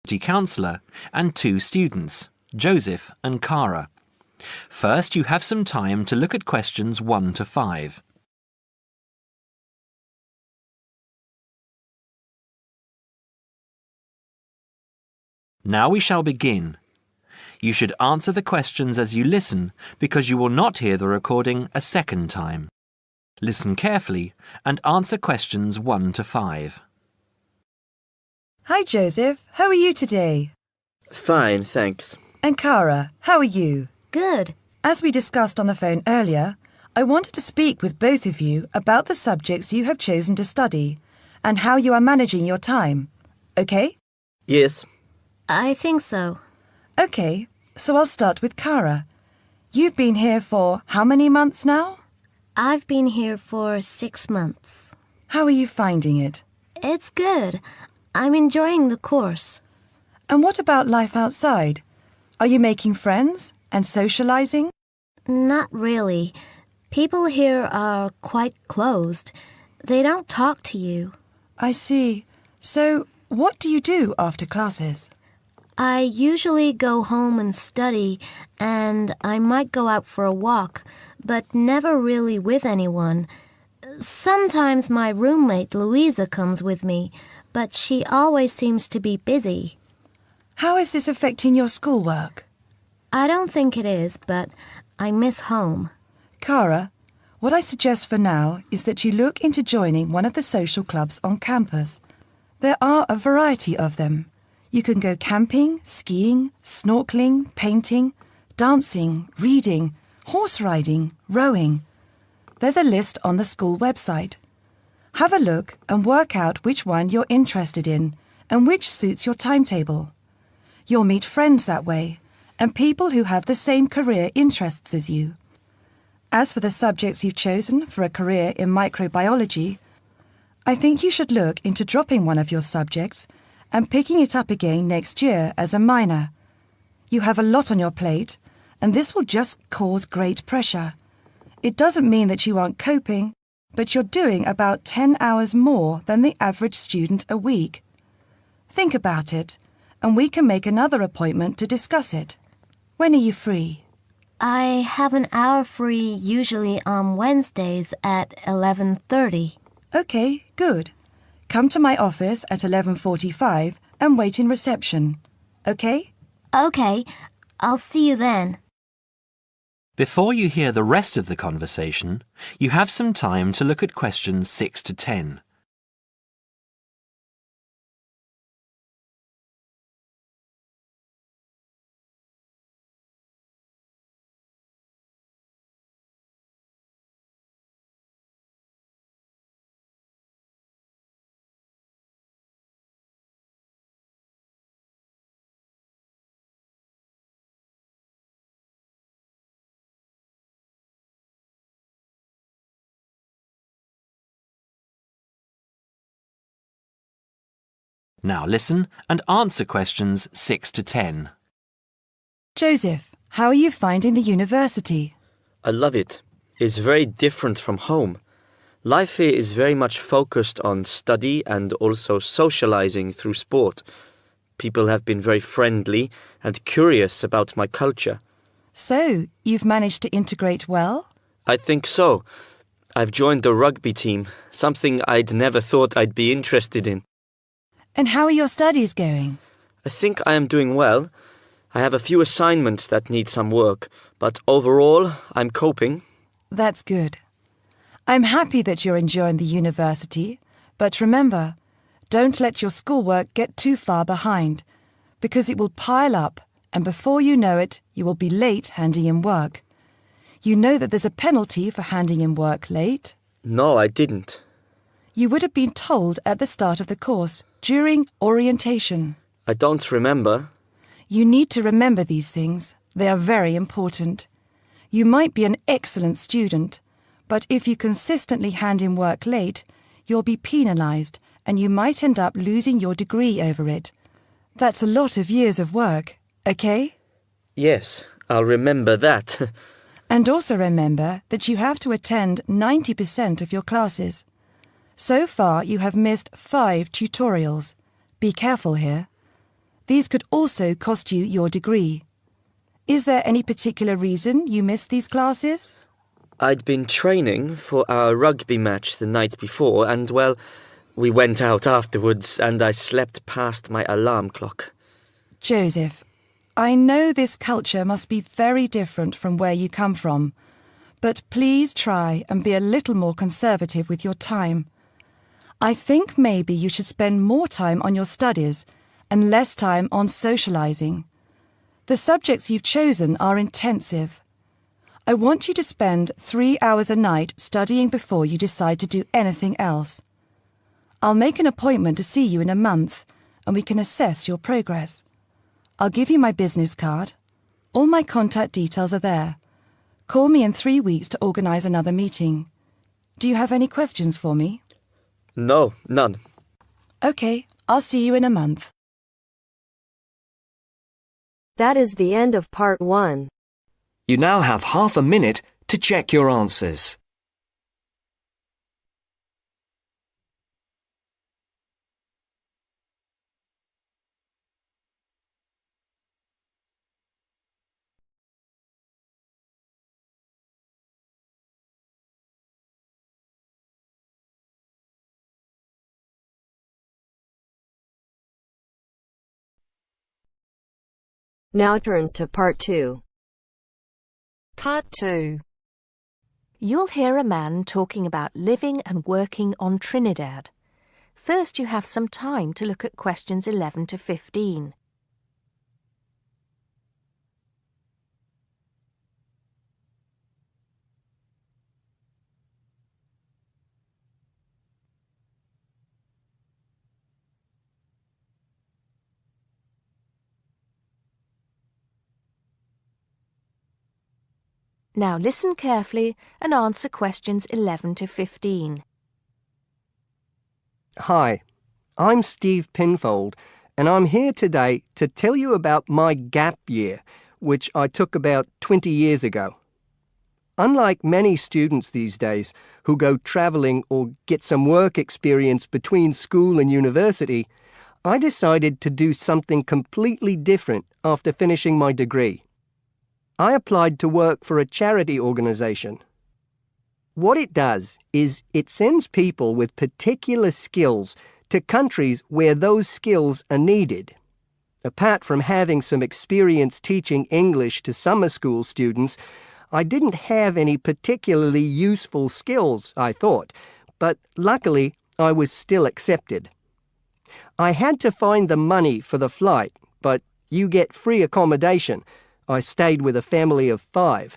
counsellor and 2 students, Joseph and Cara. First, you have some time to look at questions 1 to 5. Now we shall begin. You should answer the questions as you listen because you will not hear the recording a second time. Listen carefully and answer questions 1 to 5. Hi, Joseph. How are you today? Fine, thanks. And Cara, how are you? Good. As we discussed on the phone earlier, I wanted to speak with both of you about the subjects you have chosen to study and how you are managing your time. Okay? Yes. I think so. Okay, so I'll start with Cara. You've been here for how many months now? I've been here for 6 months. How are you finding it? It's good. I'm enjoying the course. And what about life outside? Are you making friends and socializing? Not really. People here are quite closed. They don't talk to you. I see. So, what do you do after classes? I usually go home and study, and I might go out for a walk, but never really with anyone. Sometimes my roommate Louisa comes with me, but she always seems to be busy. How is this affecting your schoolwork? I don't think it is, but I miss home. Cara, what I suggest for now is that you look into joining one of the social clubs on campus. There are a variety of them. You can go camping, skiing, snorkeling, painting, dancing, reading, horse riding, rowing. There's a list on the school website. Have a look and work out which one you're interested in and which suits your timetable. You'll meet friends that way and people who have the same career interests as you. As for the subjects you've chosen for a career in microbiology, I think you should look into dropping one of your subjects and picking it up again next year as a minor. You have a lot on your plate, and this will just cause great pressure. It doesn't mean that you aren't coping, but you're doing about 10 hours more than the average student a week. Think about it, and we can make another appointment to discuss it. When are you free? I have an hour free usually on Wednesdays at 11:30. Okay, good. Come to my office at 11:45 and wait in reception. Okay? Okay, I'll see you then. Before you hear the rest of the conversation, you have some time to look at questions 6 to 10. Now listen and answer questions 6 to 10. Joseph, how are you finding the university? I love it. It's very different from home. Life here is very much focused on study and also socializing through sport. People have been very friendly and curious about my culture. So, you've managed to integrate well? I think so. I've joined the rugby team, something I'd never thought I'd be interested in. And how are your studies going? I think I am doing well. I have a few assignments that need some work, but overall, I'm coping. That's good. I'm happy that you're enjoying the university, but remember, don't let your schoolwork get too far behind, because it will pile up, and before you know it, you will be late handing in work. You know that there's a penalty for handing in work late? No, I didn't. You would have been told at the start of the course, during orientation. I don't remember. You need to remember these things. They are very important. You might be an excellent student, but if you consistently hand in work late, you'll be penalized and you might end up losing your degree over it. That's a lot of years of work, okay? Yes, I'll remember that. And also remember that you have to attend 90% of your classes. So far, you have missed 5 tutorials. Be careful here. These could also cost you your degree. Is there any particular reason you missed these classes? I'd been training for our rugby match the night before and, well, we went out afterwards and I slept past my alarm clock. Joseph, I know this culture must be very different from where you come from, but please try and be a little more conservative with your time. I think maybe you should spend more time on your studies and less time on socialising. The subjects you've chosen are intensive. I want you to spend 3 hours a night studying before you decide to do anything else. I'll make an appointment to see you in a month and we can assess your progress. I'll give you my business card. All my contact details are there. Call me in 3 weeks to organise another meeting. Do you have any questions for me? No, none. OK, I'll see you in a month. That is the end of part 1. You now have half a minute to check your answers. Now turns to part 2. Part 2. You'll hear a man talking about living and working on Trinidad. First, you have some time to look at questions 11 to 15. Now listen carefully and answer questions 11 to 15. Hi, I'm Steve Pinfold, and I'm here today to tell you about my gap year, which I took about 20 years ago. Unlike many students these days who go travelling or get some work experience between school and university, I decided to do something completely different after finishing my degree. I applied to work for a charity organisation. What it does is it sends people with particular skills to countries where those skills are needed. Apart from having some experience teaching English to summer school students, I didn't have any particularly useful skills, I thought, but luckily I was still accepted. I had to find the money for the flight, but you get free accommodation. I stayed with a family of 5.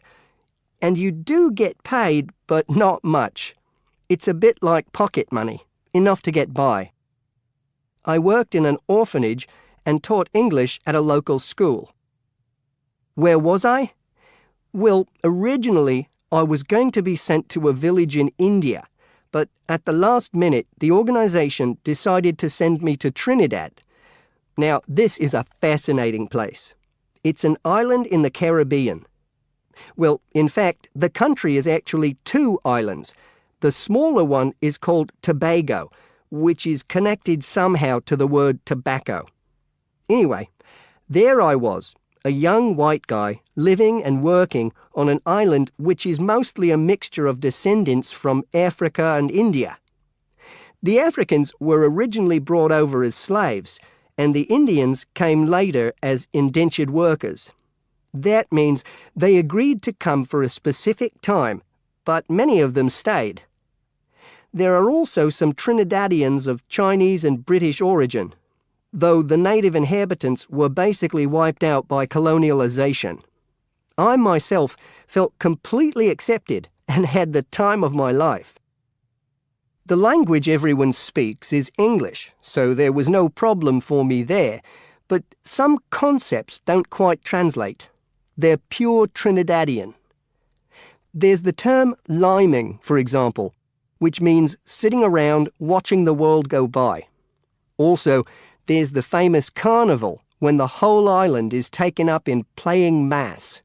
And you do get paid, but not much. It's a bit like pocket money, enough to get by. I worked in an orphanage and taught English at a local school. Where was I? Well, originally I was going to be sent to a village in India, but at the last minute the organisation decided to send me to Trinidad. Now, this is a fascinating place. It's an island in the Caribbean. Well, in fact, the country is actually 2 islands. The smaller one is called Tobago, which is connected somehow to the word tobacco. Anyway, there I was, a young white guy living and working on an island which is mostly a mixture of descendants from Africa and India. The Africans were originally brought over as slaves, and the Indians came later as indentured workers. That means they agreed to come for a specific time, but many of them stayed. There are also some Trinidadians of Chinese and British origin, though the native inhabitants were basically wiped out by colonialization. I myself felt completely accepted and had the time of my life. The language everyone speaks is English, so there was no problem for me there, but some concepts don't quite translate. They're pure Trinidadian. There's the term liming, for example, which means sitting around watching the world go by. Also, there's the famous carnival, when the whole island is taken up in playing mass.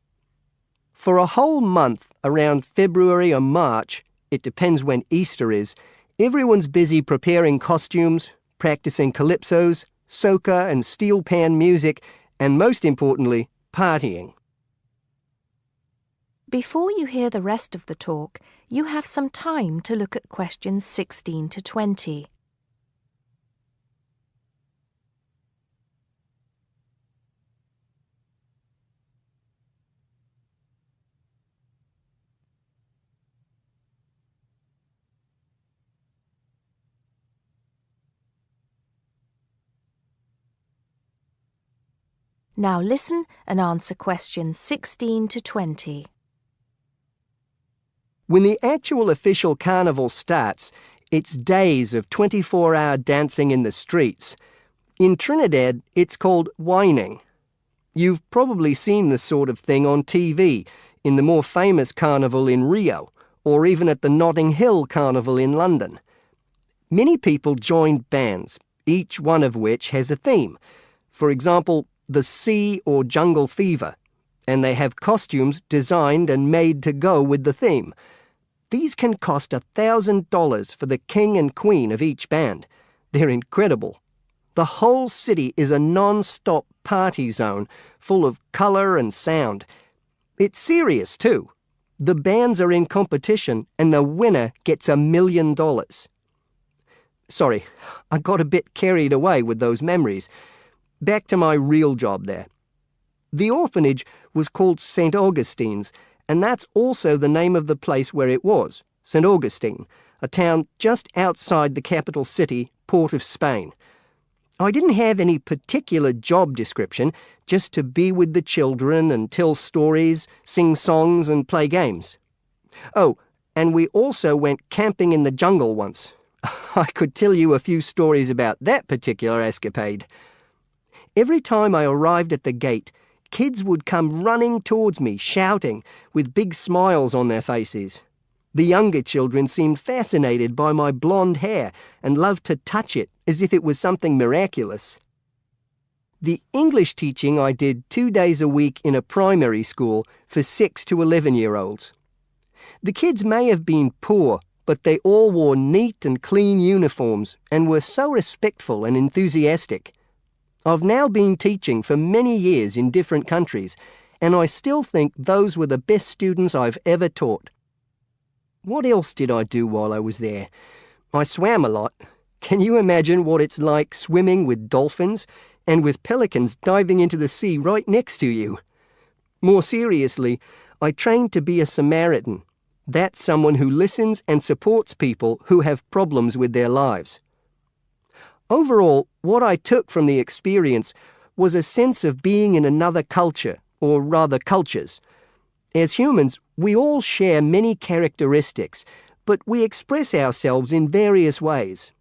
For a whole month, around February or March, it depends when Easter is, everyone's busy preparing costumes, practicing calypsos, soca and steel pan music, and most importantly, partying. Before you hear the rest of the talk, you have some time to look at questions 16 to 20. Now listen and answer questions 16 to 20. When the actual official carnival starts, it's days of 24-hour dancing in the streets. In Trinidad, it's called whining. You've probably seen this sort of thing on TV, in the more famous carnival in Rio, or even at the Notting Hill Carnival in London. Many people joined bands, each one of which has a theme. For example, the Sea or Jungle Fever, and they have costumes designed and made to go with the theme. These can cost $1,000 for the king and queen of each band. They're incredible. The whole city is a non-stop party zone full of colour and sound. It's serious too. The bands are in competition and the winner gets $1 million. Sorry, I got a bit carried away with those memories. Back to my real job there. The orphanage was called St. Augustine's, and that's also the name of the place where it was, St. Augustine, a town just outside the capital city, Port of Spain. I didn't have any particular job description, just to be with the children and tell stories, sing songs and play games. Oh, and we also went camping in the jungle once. I could tell you a few stories about that particular escapade. Every time I arrived at the gate, kids would come running towards me, shouting, with big smiles on their faces. The younger children seemed fascinated by my blonde hair and loved to touch it as if it was something miraculous. The English teaching I did 2 days a week in a primary school for 6 to 11-year-olds. The kids may have been poor, but they all wore neat and clean uniforms and were so respectful and enthusiastic. I've now been teaching for many years in different countries, and I still think those were the best students I've ever taught. What else did I do while I was there? I swam a lot. Can you imagine what it's like swimming with dolphins and with pelicans diving into the sea right next to you? More seriously, I trained to be a Samaritan. That's someone who listens and supports people who have problems with their lives. Overall, what I took from the experience was a sense of being in another culture, or rather cultures. As humans, we all share many characteristics, but we express ourselves in various ways.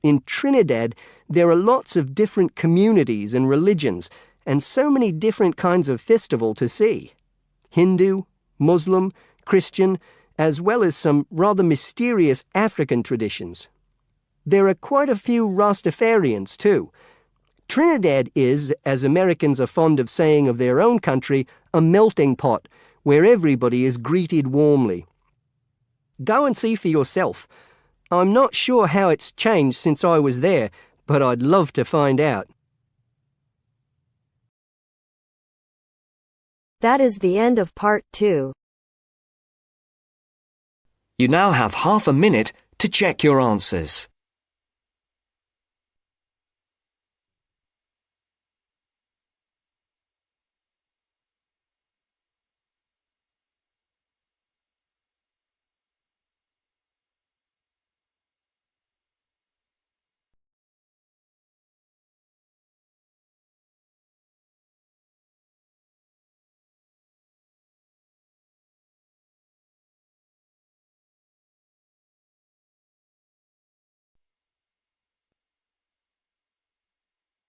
In Trinidad, there are lots of different communities and religions, and so many different kinds of festival to see. Hindu, Muslim, Christian, as well as some rather mysterious African traditions. There are quite a few Rastafarians too. Trinidad is, as Americans are fond of saying of their own country, a melting pot where everybody is greeted warmly. Go and see for yourself. I'm not sure how it's changed since I was there, but I'd love to find out. That is the end of part 2. You now have half a minute to check your answers.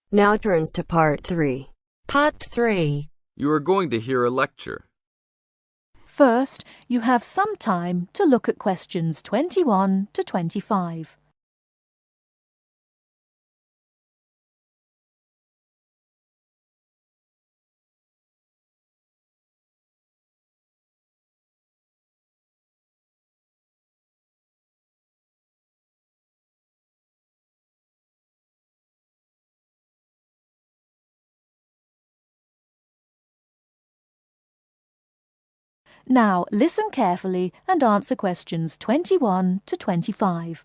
Now turns to part 3. Part 3. You are going to hear a lecture. First, you have some time to look at questions 21 to 25. Now listen carefully and answer questions 21 to 25.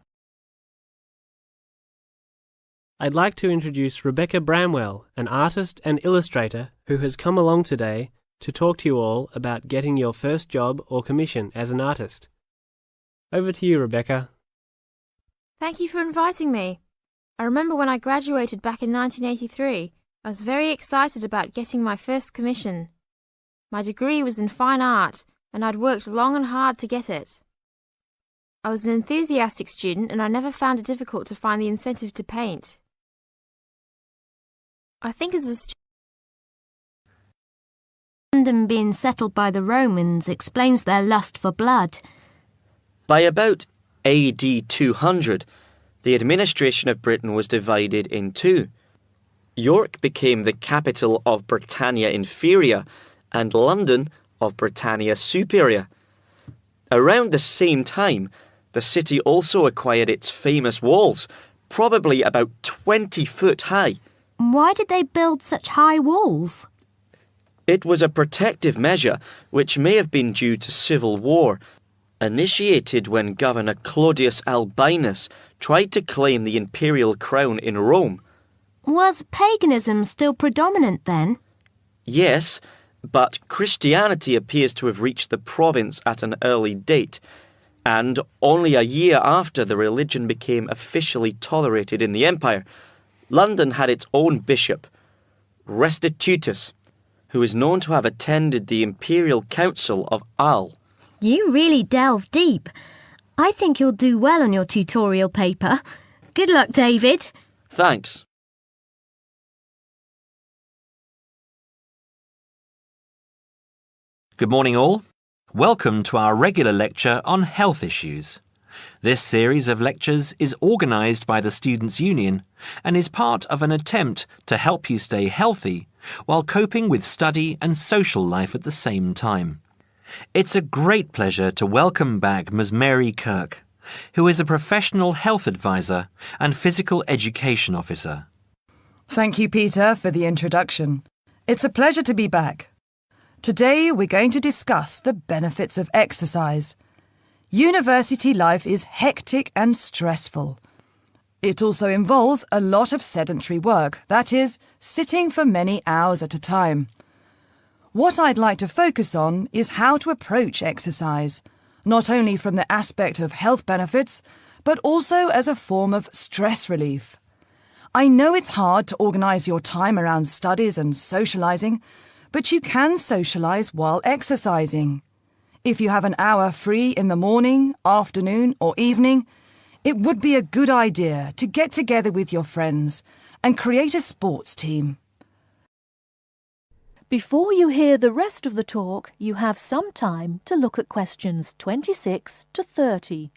I'd like to introduce Rebecca Bramwell, an artist and illustrator who has come along today to talk to you all about getting your first job or commission as an artist. Over to you, Rebecca. Thank you for inviting me. I remember when I graduated back in 1983, I was very excited about getting my first commission. My degree was in fine art, and I'd worked long and hard to get it. I was an enthusiastic student, and I never found it difficult to find the incentive to paint. I think as a student, London being settled by the Romans explains their lust for blood. By about AD 200, the administration of Britain was divided in two. York became the capital of Britannia Inferior and London of Britannia Superior. Around the same time, the city also acquired its famous walls, probably about 20 foot high. Why did they build such high walls? It was a protective measure which may have been due to civil war, initiated when Governor Claudius Albinus tried to claim the imperial crown in Rome. Was paganism still predominant then? Yes, but Christianity appears to have reached the province at an early date, and only a year after the religion became officially tolerated in the empire. London had its own bishop, Restitutus, who is known to have attended the Imperial Council of Arles. You really delve deep. I think you'll do well on your tutorial paper. Good luck, David. Thanks. Good morning all. Welcome to our regular lecture on health issues. This series of lectures is organised by the Students' Union and is part of an attempt to help you stay healthy while coping with study and social life at the same time. It's a great pleasure to welcome back Ms. Mary Kirk, who is a professional health advisor and physical education officer. Thank you, Peter, for the introduction. It's a pleasure to be back. Today we're going to discuss the benefits of exercise. University life is hectic and stressful. It also involves a lot of sedentary work, that is, sitting for many hours at a time. What I'd like to focus on is how to approach exercise, not only from the aspect of health benefits, but also as a form of stress relief. I know it's hard to organise your time around studies and socialising, but you can socialise while exercising. If you have an hour free in the morning, afternoon or evening, it would be a good idea to get together with your friends and create a sports team. Before you hear the rest of the talk, you have some time to look at questions 26 to 30.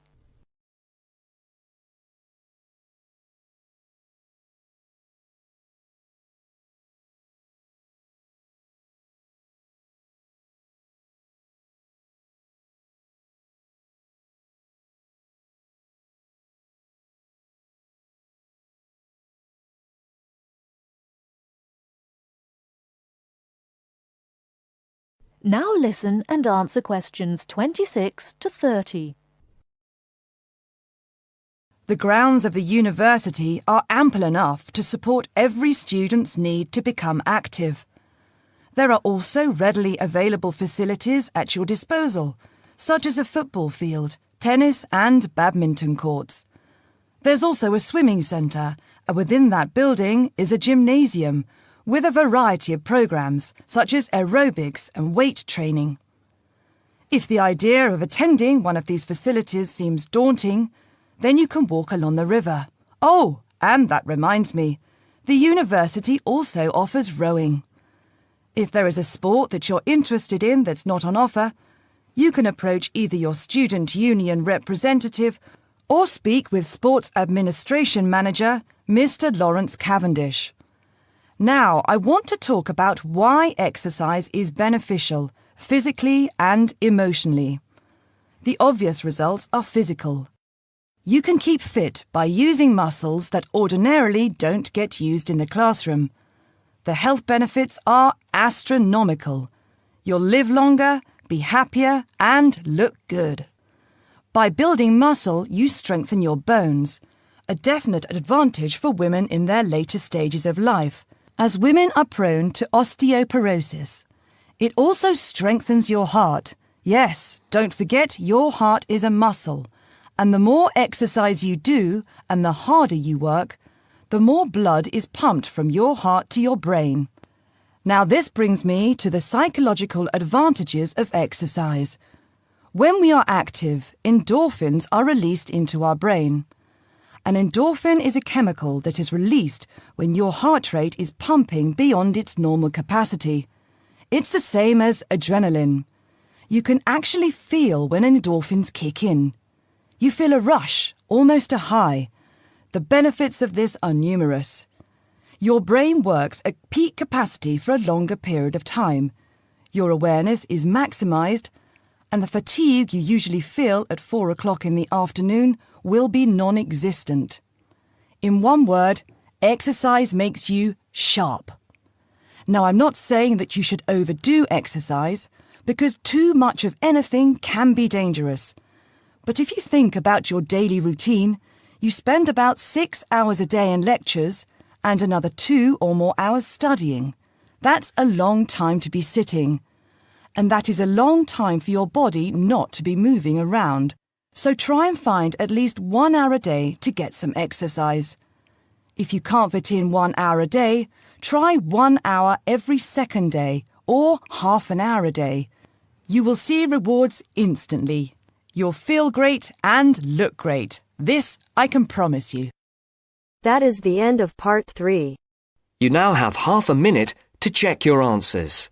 Now listen and answer questions 26 to 30. The grounds of the university are ample enough to support every student's need to become active. There are also readily available facilities at your disposal, such as a football field, tennis and badminton courts. There's also a swimming centre, and within that building is a gymnasium with a variety of programs such as aerobics and weight training. If the idea of attending one of these facilities seems daunting, then you can walk along the river. Oh, and that reminds me, the university also offers rowing. If there is a sport that you're interested in that's not on offer, you can approach either your student union representative or speak with Sports Administration Manager, Mr. Lawrence Cavendish. Now, I want to talk about why exercise is beneficial, physically and emotionally. The obvious results are physical. You can keep fit by using muscles that ordinarily don't get used in the classroom. The health benefits are astronomical. You'll live longer, be happier, and look good. By building muscle, you strengthen your bones, a definite advantage for women in their later stages of life, as women are prone to osteoporosis. It also strengthens your heart. Yes, don't forget your heart is a muscle, and the more exercise you do and the harder you work, the more blood is pumped from your heart to your brain. Now this brings me to the psychological advantages of exercise. When we are active, endorphins are released into our brain. An endorphin is a chemical that is released when your heart rate is pumping beyond its normal capacity. It's the same as adrenaline. You can actually feel when endorphins kick in. You feel a rush, almost a high. The benefits of this are numerous. Your brain works at peak capacity for a longer period of time. Your awareness is maximised, and the fatigue you usually feel at 4 o'clock in the afternoon will be non-existent. In one word, exercise makes you sharp. Now, I'm not saying that you should overdo exercise, because too much of anything can be dangerous. But if you think about your daily routine, you spend about 6 hours a day in lectures and another 2 or more hours studying. That's a long time to be sitting. And that is a long time for your body not to be moving around. So try and find at least 1 hour a day to get some exercise. If you can't fit in 1 hour a day, try 1 hour every second day or half an hour a day. You will see rewards instantly. You'll feel great and look great. This I can promise you. That is the end of part 3. You now have half a minute to check your answers.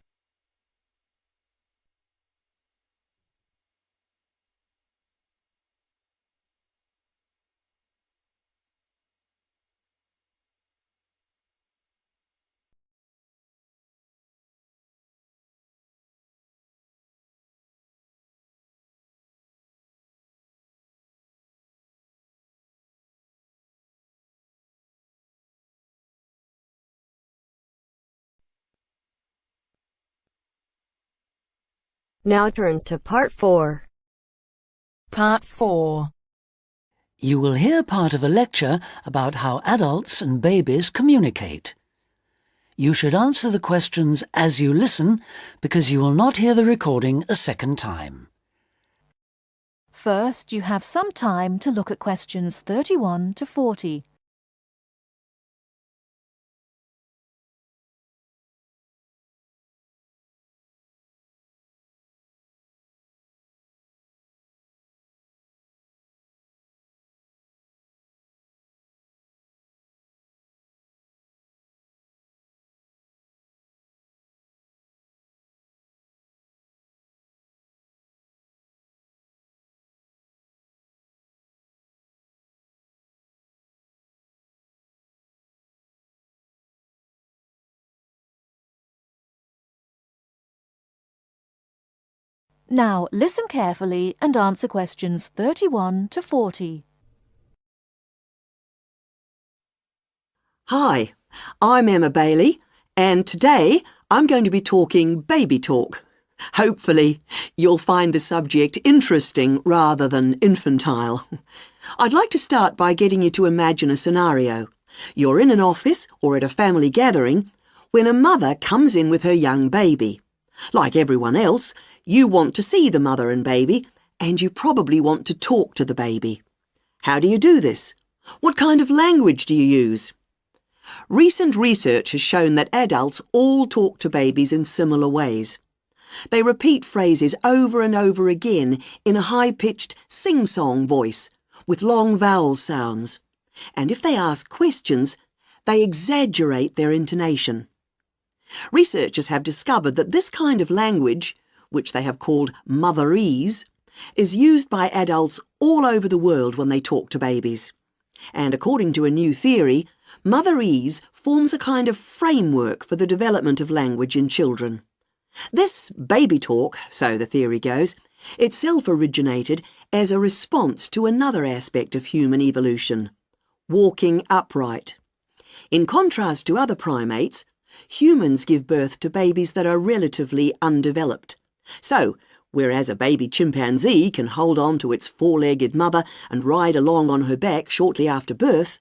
Now turns to part 4. Part 4. You will hear part of a lecture about how adults and babies communicate. You should answer the questions as you listen because you will not hear the recording a second time. First, you have some time to look at questions 31 to 40. Now listen carefully and answer questions 31 to 40. Hi, I'm Emma Bailey, and today I'm going to be talking baby talk. Hopefully, you'll find the subject interesting rather than infantile. I'd like to start by getting you to imagine a scenario. You're in an office or at a family gathering when a mother comes in with her young baby. Like everyone else, you want to see the mother and baby, and you probably want to talk to the baby. How do you do this? What kind of language do you use? Recent research has shown that adults all talk to babies in similar ways. They repeat phrases over and over again in a high-pitched sing-song voice with long vowel sounds. And if they ask questions, they exaggerate their intonation. Researchers have discovered that this kind of language, which they have called motherese, is used by adults all over the world when they talk to babies. And according to a new theory, motherese forms a kind of framework for the development of language in children. This baby talk, so the theory goes, itself originated as a response to another aspect of human evolution, walking upright. In contrast to other primates, humans give birth to babies that are relatively undeveloped. So, Whereas a baby chimpanzee can hold on to its four-legged mother and ride along on her back shortly after birth,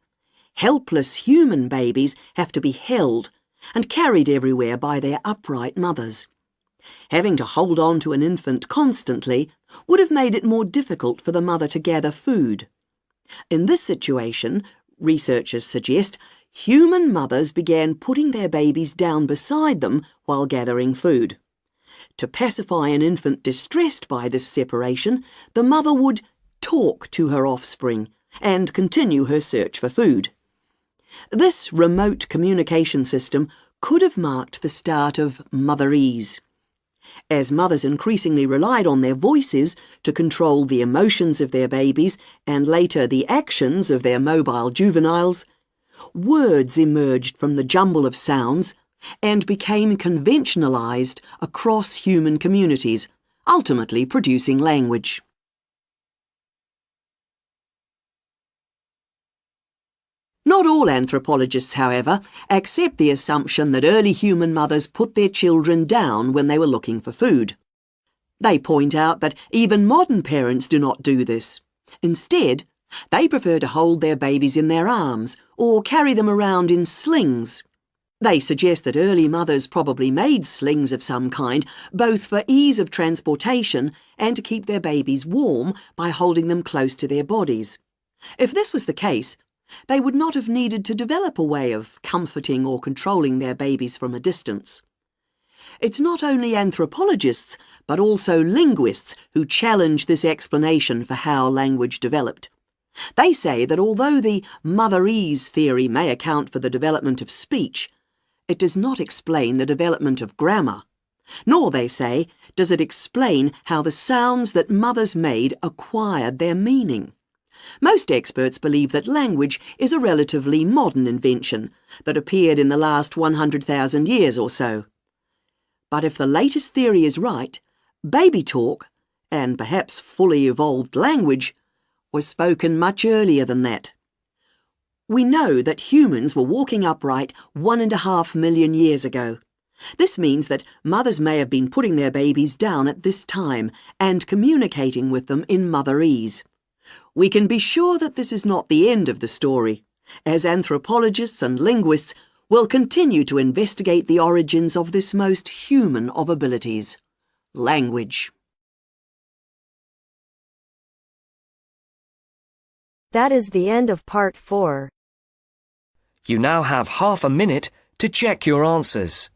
helpless human babies have to be held and carried everywhere by their upright mothers. Having to hold on to an infant constantly would have made it more difficult for the mother to gather food. In this situation, researchers suggest, human mothers began putting their babies down beside them while gathering food. To pacify an infant distressed by this separation, the mother would talk to her offspring and continue her search for food. This remote communication system could have marked the start of motherese. As mothers increasingly relied on their voices to control the emotions of their babies and later the actions of their mobile juveniles, words emerged from the jumble of sounds and became conventionalized across human communities, ultimately producing language. Not all anthropologists, however, accept the assumption that early human mothers put their children down when they were looking for food. They point out that even modern parents do not do this. Instead, they prefer to hold their babies in their arms or carry them around in slings. They suggest that early mothers probably made slings of some kind, both for ease of transportation and to keep their babies warm by holding them close to their bodies. If this was the case, they would not have needed to develop a way of comforting or controlling their babies from a distance. It's not only anthropologists, but also linguists who challenge this explanation for how language developed. They say that although the motherese theory may account for the development of speech, it does not explain the development of grammar. Nor, they say, does it explain how the sounds that mothers made acquired their meaning. Most experts believe that language is a relatively modern invention that appeared in the last 100,000 years or so. But if the latest theory is right, baby talk, and perhaps fully evolved language, was spoken much earlier than that. We know that humans were walking upright 1.5 million years ago. This means that mothers may have been putting their babies down at this time and communicating with them in motherese. We can be sure that this is not the end of the story, as anthropologists and linguists will continue to investigate the origins of this most human of abilities, language. That is the end of part 4. You now have half a minute to check your answers.